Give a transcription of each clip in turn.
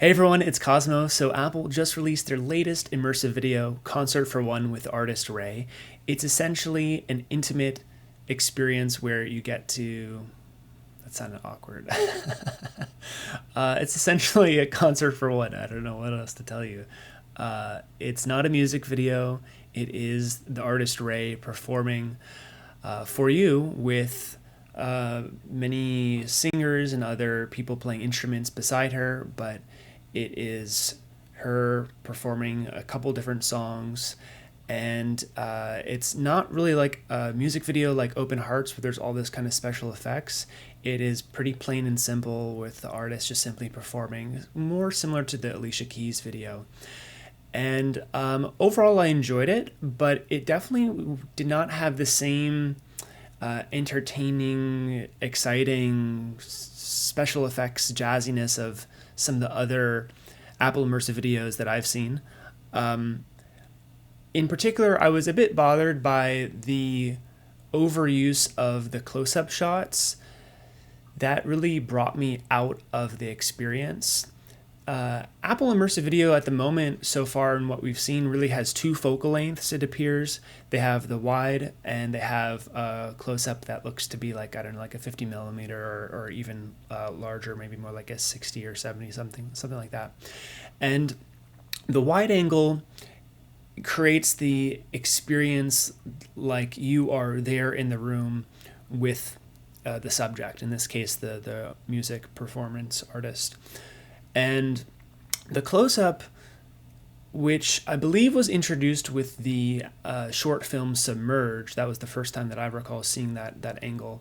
Hey everyone, it's Cosmo. So Apple just released their latest immersive video, Concert for One with artist RAYE. It's essentially an intimate experience where you get to... That sounded awkward. It's essentially a concert for one. I don't know what else to tell you. It's not a music video. It is the artist RAYE performing for you with many singers and other people playing instruments beside her, but it is her performing a couple different songs, and it's not really like a music video like Open Hearts where there's all this kind of special effects. It is pretty plain and simple with the artist just simply performing, more similar to the Alicia Keys video. And overall I enjoyed it, but it definitely did not have the same entertaining, exciting, special effects jazziness of some of the other Apple immersive videos that I've seen. In particular, I was a bit bothered by the overuse of the close-up shots. That really brought me out of the experience. Apple Immersive Video at the moment, so far in what we've seen, really has two focal lengths, it appears. They have the wide, and they have a close-up that looks to be like, I don't know, like a 50 millimeter or even larger, maybe more like a 60 or 70, something like that. And the wide angle creates the experience like you are there in the room with the subject, in this case, the music performance artist. And the close-up, which I believe was introduced with the short film Submerge, that was the first time that I recall seeing that angle,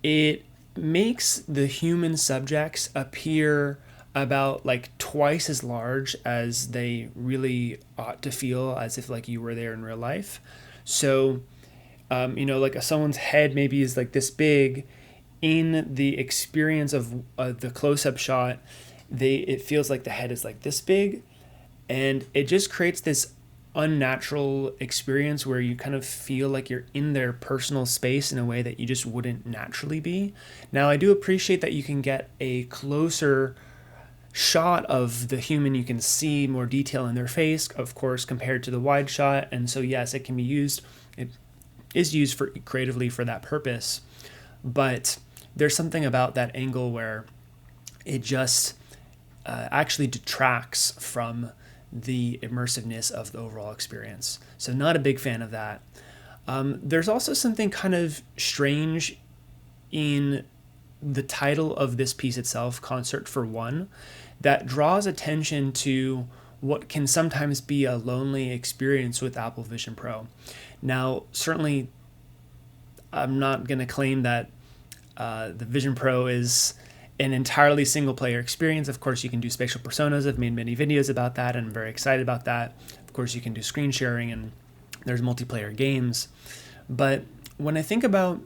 it makes the human subjects appear about like twice as large as they really ought to feel, as if like you were there in real life. So, like someone's head maybe is like this big. In the experience of the close-up shot, it feels like the head is like this big, and it just creates this unnatural experience where you kind of feel like you're in their personal space in a way that you just wouldn't naturally be. Now, I do appreciate that you can get a closer shot of the human. You can see more detail in their face, of course, compared to the wide shot, and so yes, it can be used. It is used creatively for that purpose, but there's something about that angle where it just actually detracts from the immersiveness of the overall experience. So not a big fan of that. There's also something kind of strange in the title of this piece itself, Concert for One, that draws attention to what can sometimes be a lonely experience with Apple Vision Pro. Now, certainly, I'm not going to claim that the Vision Pro is an entirely single-player experience. Of course, you can do spatial personas. I've made many videos about that, and I'm very excited about that. Of course, you can do screen sharing, and there's multiplayer games. But when I think about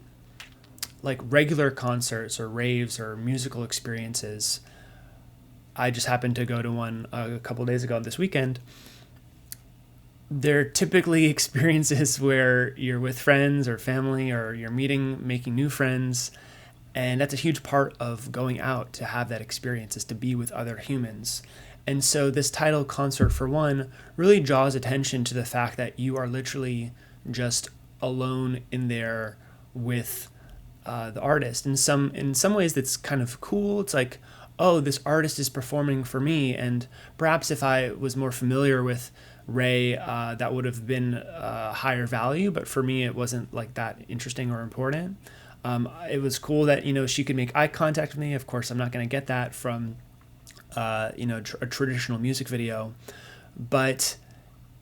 like regular concerts or raves or musical experiences, I just happened to go to one a couple days ago this weekend. They're typically experiences where you're with friends or family, or you're making new friends. And that's a huge part of going out, to have that experience, is to be with other humans. And so this title, Concert for One, really draws attention to the fact that you are literally just alone in there with the artist. In some ways, that's kind of cool. It's like, oh, this artist is performing for me. And perhaps if I was more familiar with RAYE, that would have been higher value. But for me, it wasn't like that interesting or important. It was cool that, she could make eye contact with me. Of course, I'm not going to get that from, a traditional music video. But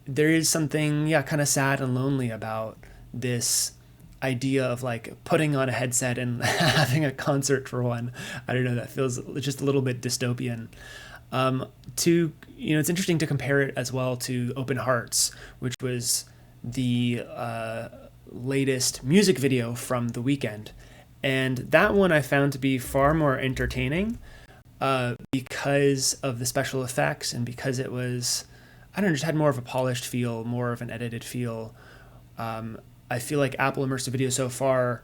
there is something, kind of sad and lonely about this idea of like putting on a headset and having a concert for one. I don't know, that feels just a little bit dystopian. It's interesting to compare it as well to Open Hearts, which was the latest music video from the weekend. And that one I found to be far more entertaining because of the special effects, and because it was, I don't know, just had more of a polished feel, more of an edited feel. I feel like Apple Immersive Video so far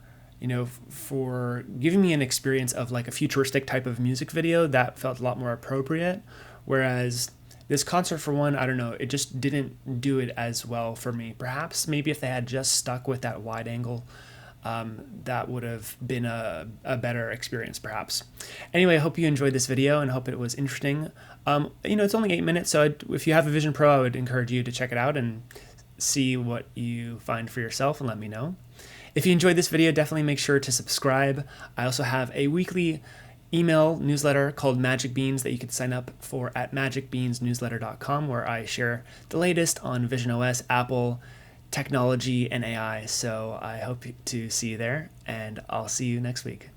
for giving me an experience of like a futuristic type of music video that felt a lot more appropriate. Whereas this concert, for one, I don't know, it just didn't do it as well for me. Perhaps maybe if they had just stuck with that wide angle, that would have been a better experience, perhaps. Anyway, I hope you enjoyed this video and hope it was interesting. It's only 8 minutes, so if you have a Vision Pro, I would encourage you to check it out and see what you find for yourself and let me know. If you enjoyed this video, definitely make sure to subscribe. I also have a weekly email newsletter called Magic Beans that you can sign up for at magicbeansnewsletter.com, where I share the latest on visionOS, Apple, technology, and AI. So I hope to see you there, and I'll see you next week.